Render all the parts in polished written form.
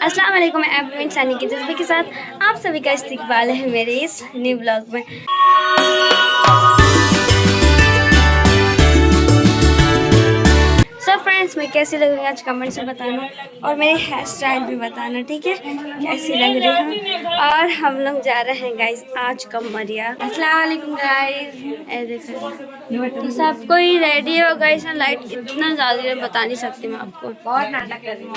अस्सलाम वालेकुम एवरीवन, सानी के जज्बे के साथ आप सभी का इस्तकबाल है मेरे इस न्यू ब्लॉग में। सब फ्रेंड्स, मैं कैसी लग रही हूँ आज कमेंट से बताना और मेरी हेयर स्टाइल भी बताना, ठीक है, कैसी लग रही हूँ। और हम लोग जा रहे हैं गाइस आज कमरिया। अस्सलाम वालेकुम गाइस, देखो सब कोई रेडी हो गाइस। लाइट इतना ज़्यादा है बता नहीं सकती मैं आपको, बहुत नाटक कर रही हूँ।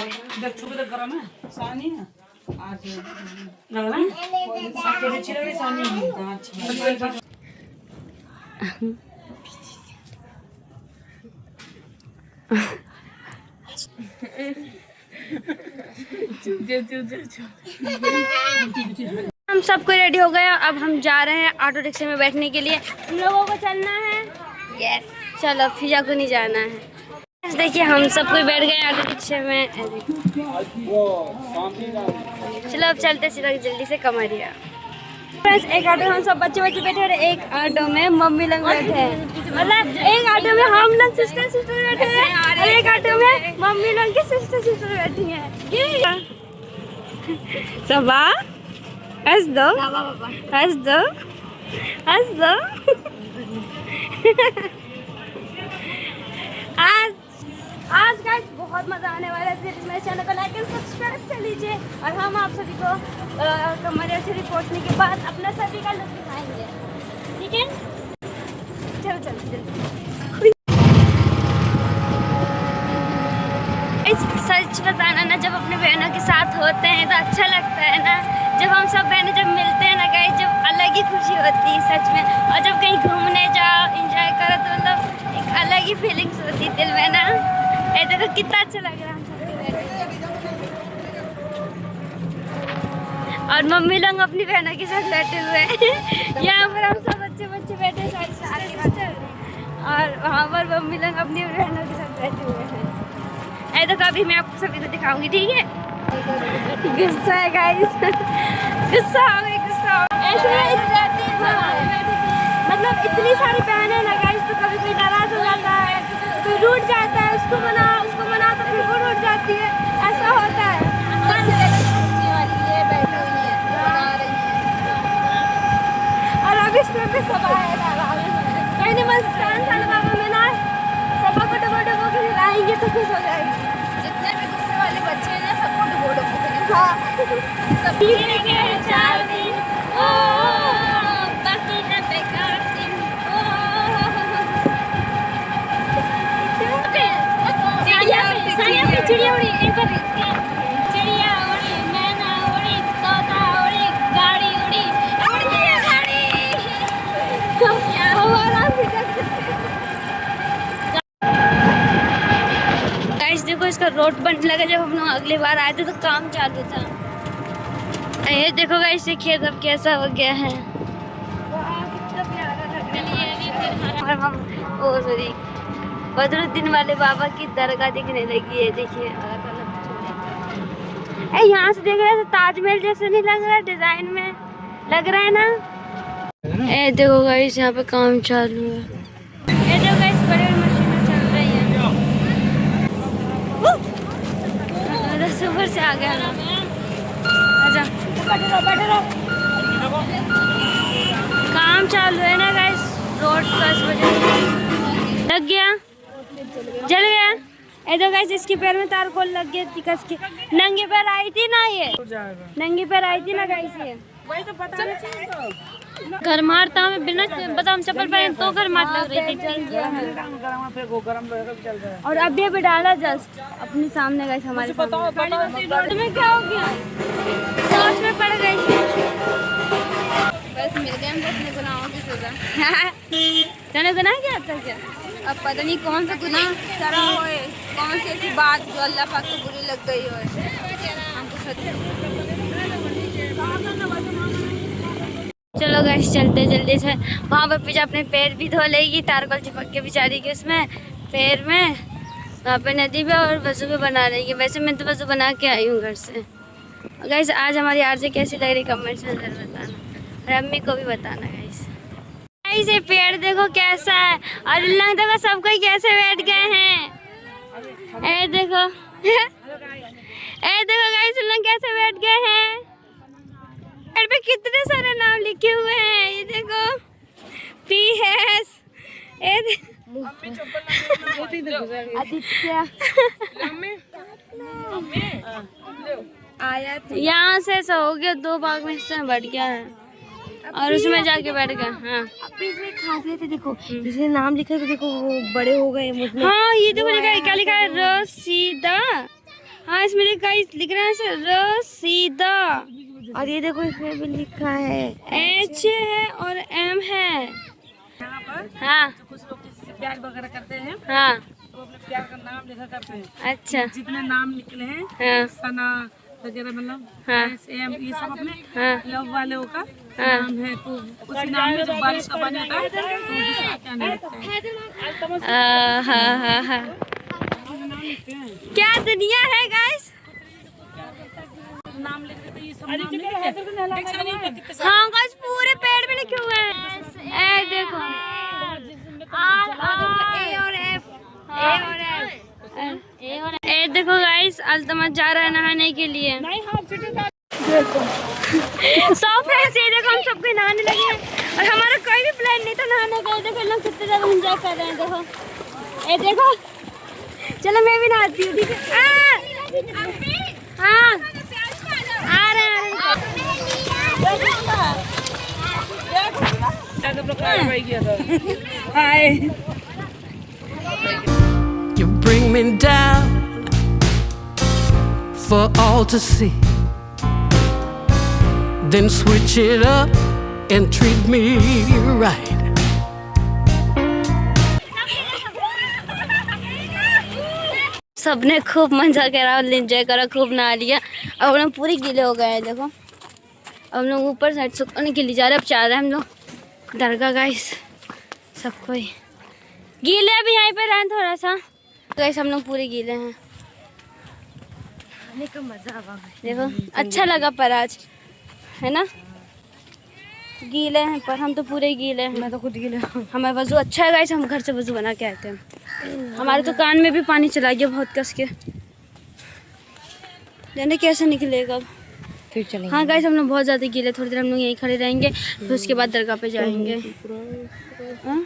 हम सबको रेडी हो गया, अब हम जा रहे हैं ऑटो रिक्शे में बैठने के लिए। हम लोगों को चलना है। यस, चलो फिजा को नहीं जाना है। देखिए हम सब कोई बैठ गए ऑटो रिक्शे में। चलो अब चलते सीधा जल्दी से कमरिया। एक ऑटो में हम सब बच्चे बैठे और एक ऑटो में मम्मी लोग बैठे हैं। मतलब एक ऑटो में हम लोग सिस्टर बैठे हैं और एक ऑटो में मम्मी लोग की सिस्टर बैठी हैं। सबा हंस दो, हंस दो, हंस दो। आज गाइस बहुत मजा आने वाला है। मेरे चैनल को लाइक और सब्सक्राइब कर लीजिए और हम आप सभी को कमरिया से पहुंचने के बाद अपना सभी का लुत्फ दिखाएंगे, ठीक है। चलो जल्दी। सच बताना ना, जब अपने बहनों के साथ होते हैं तो अच्छा लगता है ना। जब हम सब बहनें जब मिलते हैं ना गाइस, जब अलग ही खुशी होती है सच में। और जब कहीं घूमने जाओ एंजॉय करो तो मतलब एक अलग ही फीलिंग्स होती है दिल में ना। ये देखो कितना अच्छा लग रहा है। और मम्मी लोग अपनी बहनों के साथ बैठे हुए हैं। यहाँ पर हम सब बच्चे बैठे साथ और वहाँ पर मम्मी लोग अपनी बहनों के साथ बैठे हुए हैं। ऐसा तो अभी मैं आपको सभी को दिखाऊंगी, ठीक है। गुस्सा है गाइस, गुस्सा हो गई, गुस्सा ऐसे मतलब इतनी सारी बहनें हैं ना गाइस, तो कभी कोई नाराज हो जाता है, कोई रूठ जाता है, उसको मना तो फिर वो रूठ जाती है, ऐसा होता है। और अब इस पे सब आएगा बाबा में ना सबा को डबो के लाएंगे तो खुश हो जाएगी। जितने भी गुस्से वाले बच्चे हैं ना सबको डबो सभी के 4 दिन बाकी है बेकार दिन। चिड़िया उड़ी, एक बार चिड़िया उड़ी, मैना उड़ी, तोता उड़ी, गाड़ी उड़ी, उड़ी है गाड़ी। गाइस देखो इसका रोड बनने लगा। जब हम लोग अगली बार आए थे तो काम चालू था। ये देखो गाइस ये खेत अब कैसा हो गया है। और हम बदरुद्दीन वाले बाबा की दरगाह दिखने लगी है, देखिए। यहाँ से देख रहे हैं ताजमहल जैसे नहीं लग रहा है, डिजाइन में लग रहा है ना। ये देखो गाइस यहाँ पे काम चालू है। ये देखो गाइस बड़ी मशीनें चल रही है। सुपर से आ गया ना, आजा। काम चालू है ना गाइस, रोड का इस वजह लग गया, जल गया। ये तो गाइस इसके पैर में तार खोल लग गया थी कस के। नंगे पैर आई थी ना, ये नंगे पैर आई थी ना गाइस। ये वही तो पता नहीं, घर मारता हमें बिना बदाम चप्पल पहने तो घर मार लग रही थी। और अभी अभी डाला जस्ट अपने सामने गाइस हमारे रोड में क्या हो गया, सोच में पड़ गई। बस मिल गए हम अपने गुनाहों की सजा। तूने गुनाह किया था क्या? अब पता नहीं कौन सा गुनाह करा होए, कौन सी ऐसी बात जो अल्लाह पाक को बुरी लग गई होए। चलो गाइस चलते जल्दी से। वहाँ पर पीछे अपने पैर भी धो लेगी, तारकोल चिपक के बेचारी के उसमें पैर में, वहाँ पे नदी पे, और वजू भी बना लेगी। वैसे मैं तो वजू बना के आई हूँ घर से। गाइस आज हमारी आरजे कैसी लग रही कमेंट्स में जरूर बताना और अम्मी को भी बताना गाइस। ये पेड़ देखो कैसा है और लोग देखो सब कोई कैसे बैठ गए हैं। ए देखो गाइस लोग कैसे लिखे हुए हैं, ये देखो PS आदित्य। यहाँ से ऐसा हो गया, 2 भाग में हिस्सा बढ़ गया है और उसमें जाके बैठ गया। हाँ इसमें खासियत है, देखो जिसने नाम लिखा है तो देखो वो बड़े हो गए मुझमें। हाँ ये देखो लिखा है, क्या लिखा है, रसीदा। हाँ इसमें लिखा रहा है रसीदा। और ये देखो इसमें भी लिखा है H है और M है। यहाँ पर हाँ कुछ लोग किसी से प्यार वगैरह करते हैं हाँ तो अपने प्यार का नाम लिखा करते हैं। अच्छा जितने नाम निकले हैं हाँ सना वगैरह, मतलब हाँ SM, ये सब अपने हाँ लव वालों का हाँ नाम है। तो उसी नाम में जब बारिश का पानी होता है तो दूसरा क्या नाम लगता है। हाँ हाँ हाँ। क्या दुनिया है गाइस। नाम लिखते तो ये सब नाम लिखे हैं। देख सकते हैं कितने सारे। हाँ गाइस पूरे पेड़ में लिखे हुए हैं। ए देखो A और F, A और F। ए देखो गाइस, अल्तमत जा रहा है नहाने के लिए। सो फ्रेंड्स ये देखो हम सबके नहाने लगे हैं और हमारा कोई भी प्लान नहीं था नहाने का। देखो लोग कितने ज्यादा एंजॉय कर रहे हैं। देखो ए देखो, चलो मैं भी नहाती हूँ, ठीक है। हाँ आ रहे हैं। You bring me down for all to see, then switch it up and treat me right. सबने खूब मजा करा और एंजॉय करा, खूब नहा लिया। अब हम लोग पूरे गीले हो गए हैं। देखो अब हम लोग ऊपर साइड सुखाने के लिए जा रहे हैं। अब जा रहे हैं हम लोग दरगाह गाइस। सब कोई गीले अभी यहीं पे रहें थोड़ा सा। गाइस हम लोग पूरे गीले हैं। खाने का मजा आ। देखो अच्छा लगा पर आज, है ना। गीले हैं पर हम तो पूरे गीले हैं। मैं तो खुद गीला हूँ। हमें वजू अच्छा है गाइस, हम घर से वजू बना के आते हैं। हमारे तो कान में भी पानी चला गया बहुत कस के, जाने कैसे निकलेगा अब। फिर चलेंगे। हाँ गाइस हम लोग बहुत ज़्यादा गीले, थोड़ी देर हम लोग यहीं खड़े रहेंगे, फिर उसके बाद दरगाह पे जाएंगे। हाँ?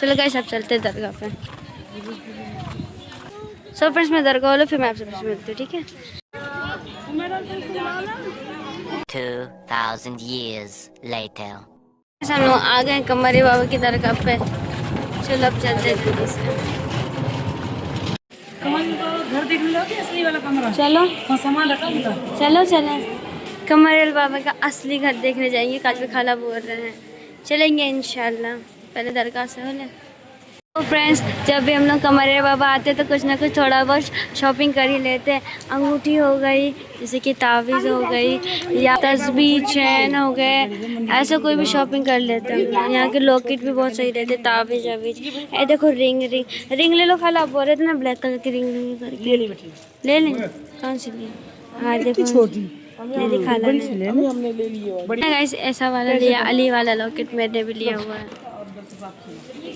चलो गाइस अब चलते हैं दरगाह पे। सो फ्रेंड्स मैं दरगाह वाला, फिर मैं आपसे मिलती हूँ, ठीक है। 2,000 years later. हम लोग आ गए कमरे बाबा की दरगाह पे। चलो अब चलते हैं जल्दी से। कमल का घर देखने जाओगे, असली वाला कमरा। चलो वहाँ सामान रखा उनका। चलो चलें, कमरेल बाबा का असली घर देखने जाएंगे। कल भी खाला बोल रहे हैं, चलेंगे इंशाल्लाह। पहले दरगाह से हो ले। तो फ्रेंड्स जब भी हम लोग कमरेल बाबा आते हैं तो कुछ ना कुछ थोड़ा बहुत शॉपिंग कर ही लेते हैं। अंगूठी हो गई, जैसे कि तावीज़ हो गई, या तस्बीह चैन हो गए, ऐसा कोई भी शॉपिंग कर लेते हैं। यहाँ के लॉकेट भी बहुत सही रहते हैं, तावीज़ अवीज। ए देखो रिंग ले लो। खाला आप बोल रहे थे ना ब्लैक कलर की रिंग करके ले लें। कौन सी ली? हाँ देखो छोटी खाला ने गाइस ऐसा वाला लिया, अली वाला लॉकेट मैंने भी लिया हुआ है।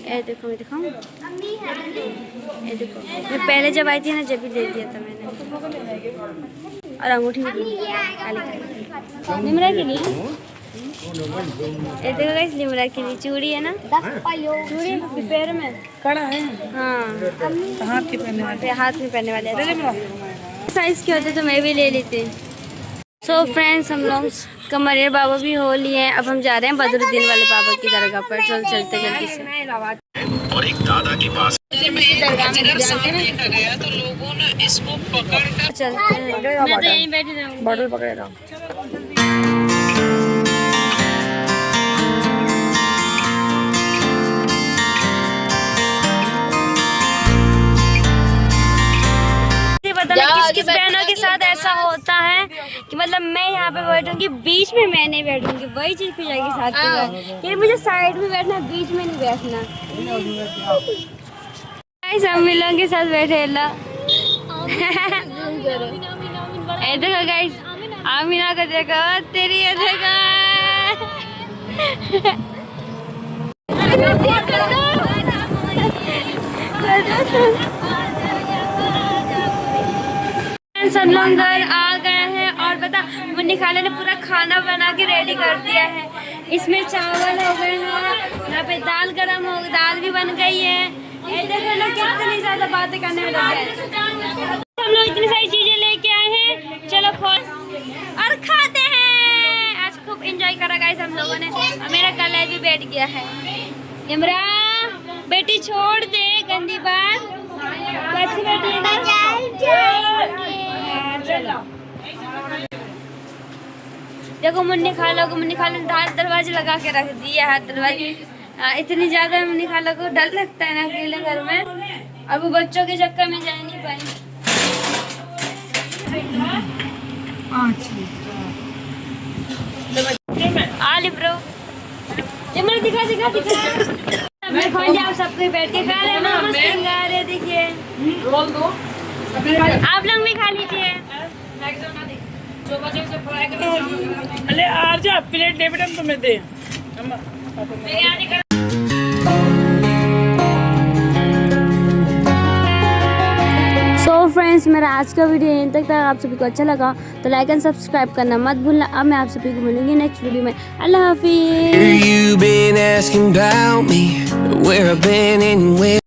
ए देखो मैं दिखाऊं, ए देखो मैं पहले जब आई थी ना जब भी ले लिया था मैंने। और अंगूठी भी लिमरा के लिए। ए देखो गाइस लिमरा के लिए चूड़ी है ना, चूड़ी पैर में कड़ा है। हाँ हाथ के पहनने वाले। हाथ में पहनने वाले साइज के होते तो मैं भी ले लेती। सो फ्रेंड्स हम लोग कमरिया बाबा भी हो लिए हैं। अब हम जा रहे हैं बदरुद्दीन वाले बाबा की दरगाह पर। चल चलते जल्दी से। और एक दादा के पास चलते हैं, मैं तो यहीं बैठी रहूँगी। बॉटल पकड़े रहा। पता नहीं किस किस बहनों के साथ ऐसा होता है कि मतलब मैं यहाँ पे बैठूंगी, बीच में मैं नहीं बैठूंगी। वही चीज फिर जाएगी साथ में, ये मुझे साइड में बैठना, बीच में नहीं बैठना। गाइस हम मिलों के साथ बैठे ला। ए देखो गाइस आमीना को देखो, तेरी ये देखो। सब लोग घर आ गए हैं और पता मुन्नी खाला ने पूरा खाना बना के रेडी कर दिया है। इसमें चावल हो गए हैं, यहाँ पे दाल गरम हो, दाल भी बन गई है। ये देखो लोग कितनी ज्यादा बातें करने में लग गए। हम लोग इतनी सारी चीजें लेके आए हैं, चलो खोल और खाते हैं। आज खूब एंजॉय करा गाइस हम लोगों ने, और मेरा कलर भी बैठ गया है। इमरा बेटी छोड़ दे गंदी बात, अच्छी बेटी है ना। चलो देखो मुन्नी खाला को, मुन्नी खाला ने दरवाजे लगा के रख दिया है। दरवाजे इतनी ज्यादा मुन्नी खाला को डर लगता है ना अकेले घर में, और वो बच्चों के चक्कर में जा नहीं पाई। आली ब्रो इमरा दिखा दिखा दिखा। मैं खोल आप सबको बैठ के खा रहे हैं, मस्त खा रहे, देखिए रोल दो, आप लोग भी खा लीजिए। अरे आजा प्लेट दे बेटा तुम्हें दे। सो फ्रेंड्स, मेरा आज का वीडियो यहीं तक था। आप सभी को अच्छा लगा तो लाइक एंड सब्सक्राइब करना मत भूलना। अब मैं आप सभी को मिलूंगी नेक्स्ट वीडियो में। अल्लाह हाफिज़। You've been asking about me, where I've been and where